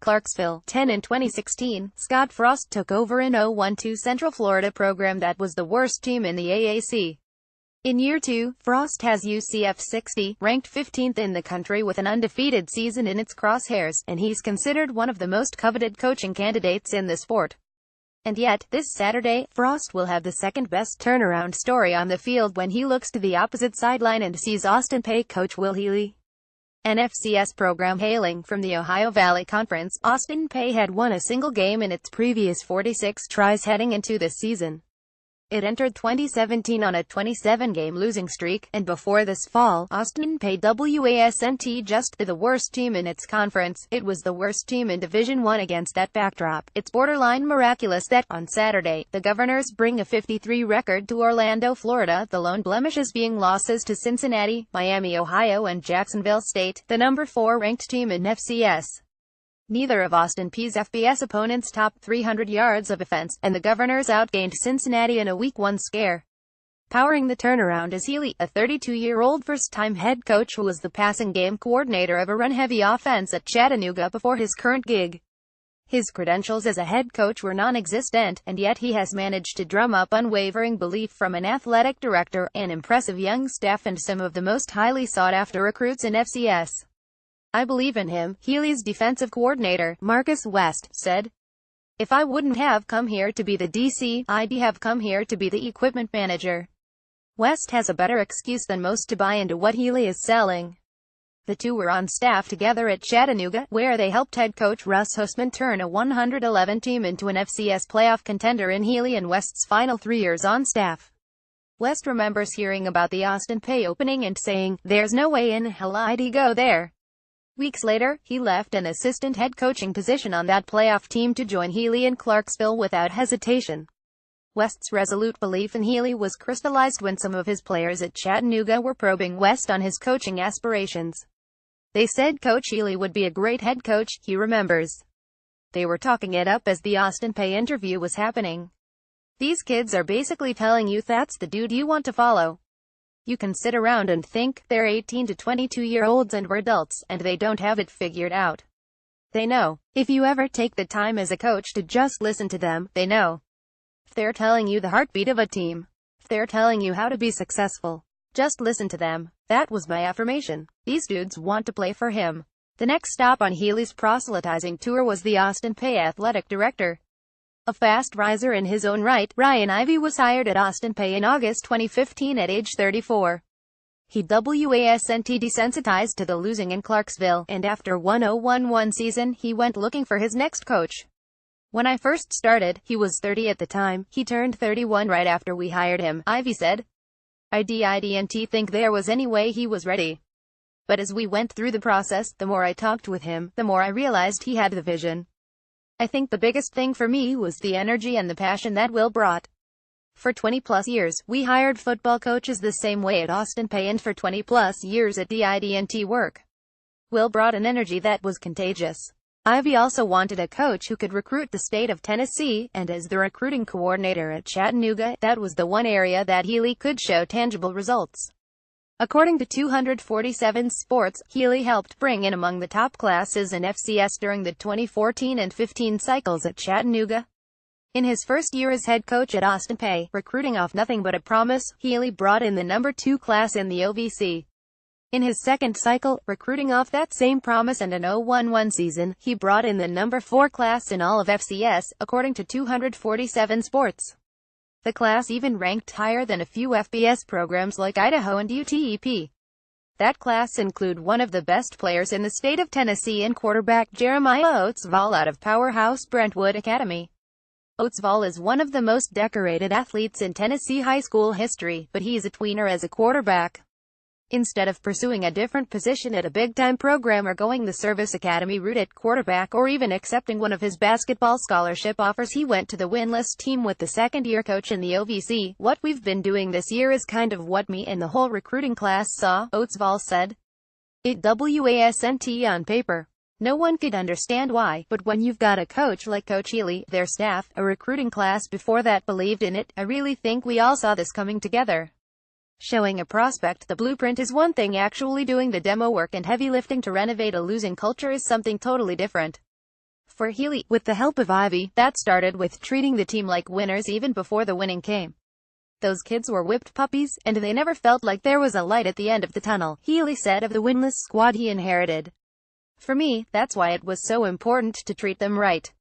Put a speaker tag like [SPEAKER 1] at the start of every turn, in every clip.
[SPEAKER 1] Clarksville, Tenn In 2016, Scott Frost took over an 0-1-2 Central Florida program that was the worst team in the AAC. In year 2, Frost has UCF 60, ranked 15th in the country with an undefeated season in its crosshairs, and he's considered one of the most coveted coaching candidates in the sport. And yet, this Saturday, Frost will have the second-best turnaround story on the field when he looks to the opposite sideline and sees Austin Peay coach Will Healy. An FCS program hailing from the Ohio Valley Conference, Austin Peay had won a single game in its previous 46 tries heading into this season. It entered 2017 on a 27-game losing streak, and before this fall, Austin Peay wasn't just the worst team in its conference, it was the worst team in Division I. Against that backdrop, it's borderline miraculous that, on Saturday, the Governors bring a 53 record to Orlando, Florida, the lone blemishes being losses to Cincinnati, Miami, Ohio and Jacksonville State, the number 4 ranked team in FCS. Neither of Austin Peay's FBS opponents topped 300 yards of offense, and the Governors outgained Cincinnati in a Week 1 scare. Powering the turnaround is Healy, a 32-year-old first-time head coach who was the passing game coordinator of a run-heavy offense at Chattanooga before his current gig. His credentials as a head coach were non-existent, and yet he has managed to drum up unwavering belief from an athletic director, an impressive young staff and some of the most highly sought-after recruits in FCS. "I believe in him," Healy's defensive coordinator, Marcus West, said. "If I wouldn't have come here to be the DC, I'd have come here to be the equipment manager." West has a better excuse than most to buy into what Healy is selling. The two were on staff together at Chattanooga, where they helped head coach Russ Hussman turn a 111 team into an FCS playoff contender in Healy and West's final 3 years on staff. West remembers hearing about the Austin Peay opening and saying, "There's no way in hell I'd go there." Weeks later, he left an assistant head coaching position on that playoff team to join Healy in Clarksville without hesitation. West's resolute belief in Healy was crystallized when some of his players at Chattanooga were probing West on his coaching aspirations. They said Coach Healy would be a great head coach, he remembers. They were talking it up as the Austin Peay interview was happening. "These kids are basically telling you that's the dude you want to follow. You can sit around and think, they're 18 to 22-year-olds and we're adults, and they don't have it figured out. They know. If you ever take the time as a coach to just listen to them, they know. If they're telling you the heartbeat of a team, if they're telling you how to be successful, just listen to them." That was my affirmation. These dudes want to play for him. The next stop on Healy's proselytizing tour was the Austin Peay athletic director. A fast riser in his own right, Ryan Ivey was hired at Austin Peay in August 2015 at age 34. He wasn't desensitized to the losing in Clarksville, and after one 0-1-1 season, he went looking for his next coach. "When I first started, he was 30 at the time. He turned 31 right after we hired him," Ivey said. "I didn't think there was any way he was ready. But as we went through the process, the more I talked with him, the more I realized he had the vision. I think the biggest thing for me was the energy and the passion that Will brought. For 20-plus years, we hired football coaches the same way at Austin Peay, and for 20-plus years at didn't work. Will brought an energy that was contagious." Ivey also wanted a coach who could recruit the state of Tennessee, and as the recruiting coordinator at Chattanooga, that was the one area that Healy could show tangible results. According to 247 Sports, Healy helped bring in among the top classes in FCS during the 2014 and 15 cycles at Chattanooga. In his first year as head coach at Austin Peay, recruiting off nothing but a promise, Healy brought in the number 2 class in the OVC. In his second cycle, recruiting off that same promise and an 0-1-1 season, he brought in the number 4 class in all of FCS, according to 247 Sports. The class even ranked higher than a few FBS programs like Idaho and UTEP. That class include one of the best players in the state of Tennessee in quarterback Jeremiah Oatsvall out of powerhouse Brentwood Academy. Oatsvall is one of the most decorated athletes in Tennessee high school history, but he's a tweener as a quarterback. Instead of pursuing a different position at a big-time program or going the service academy route at quarterback or even accepting one of his basketball scholarship offers, he went to the winless team with the second-year coach in the OVC. "What we've been doing this year is kind of what me and the whole recruiting class saw," Oatsvall said. "It wasn't on paper. No one could understand why, but when you've got a coach like Coach Healy, their staff, a recruiting class before that believed in it, I really think we all saw this coming together." Showing a prospect the blueprint is one thing, actually doing the demo work and heavy lifting to renovate a losing culture is something totally different. For Healy, with the help of Ivy, that started with treating the team like winners even before the winning came. Those kids were whipped puppies, and they never felt like there was a light at the end of the tunnel, Healy said of the winless squad he inherited. For me, that's why it was so important to treat them right.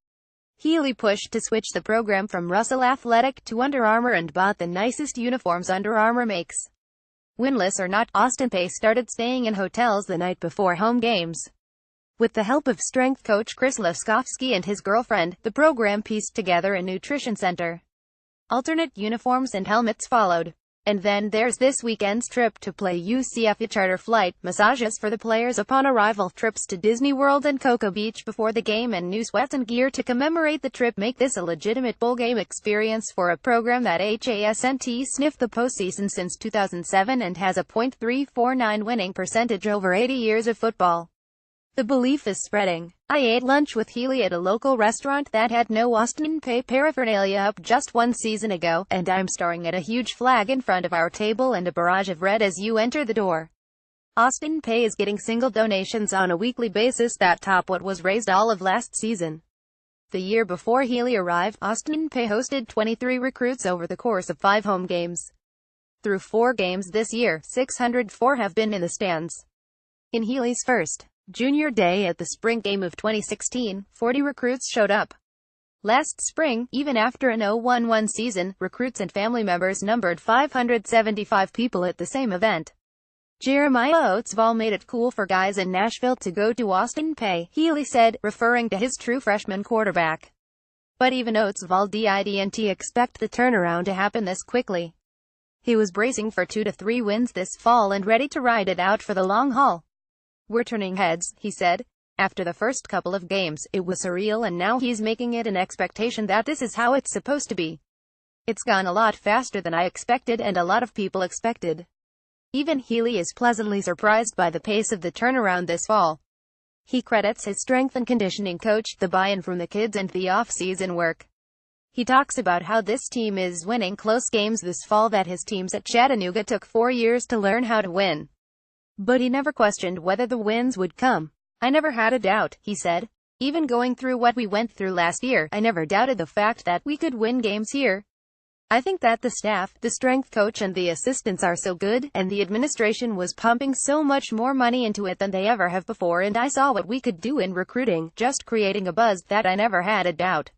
[SPEAKER 1] Healy pushed to switch the program from Russell Athletic to Under Armour and bought the nicest uniforms Under Armour makes. Winless or not, Austin Peay started staying in hotels the night before home games. With the help of strength coach Chris Laskowski and his girlfriend, the program pieced together a nutrition center. Alternate uniforms and helmets followed. And then there's this weekend's trip to play UCF, a charter flight, massages for the players upon arrival, trips to Disney World and Cocoa Beach before the game, and new sweats and gear to commemorate the trip make this a legitimate bowl game experience for a program that hasn't sniffed the postseason since 2007 and has a .349 winning percentage over 80 years of football. The belief is spreading. I ate lunch with Healy at a local restaurant that had no Austin Peay paraphernalia up just one season ago, and I'm staring at a huge flag in front of our table and a barrage of red as you enter the door. Austin Peay is getting single donations on a weekly basis that top what was raised all of last season. The year before Healy arrived, Austin Peay hosted 23 recruits over the course of 5 home games. Through 4 games this year, 604 have been in the stands. In Healy's first junior day at the spring game of 2016, 40 recruits showed up. Last spring, even after an 0-1-1 season, recruits and family members numbered 575 people at the same event. Jeremiah Oatsvall made it cool for guys in Nashville to go to Austin Peay, Healy said, referring to his true freshman quarterback. But even Oatsvall didn't expect the turnaround to happen this quickly. He was bracing for 2 to 3 wins this fall and ready to ride it out for the long haul. We're turning heads, he said. After the first couple of games, it was surreal, and now he's making it an expectation that this is how it's supposed to be. It's gone a lot faster than I expected and a lot of people expected. Even Healy is pleasantly surprised by the pace of the turnaround this fall. He credits his strength and conditioning coach, the buy-in from the kids, and the off-season work. He talks about how this team is winning close games this fall that his teams at Chattanooga took 4 years to learn how to win. But he never questioned whether the wins would come. I never had a doubt, he said. Even going through what we went through last year, I never doubted the fact that we could win games here. I think that the staff, the strength coach and the assistants are so good, and the administration was pumping so much more money into it than they ever have before, and I saw what we could do in recruiting, just creating a buzz, that I never had a doubt.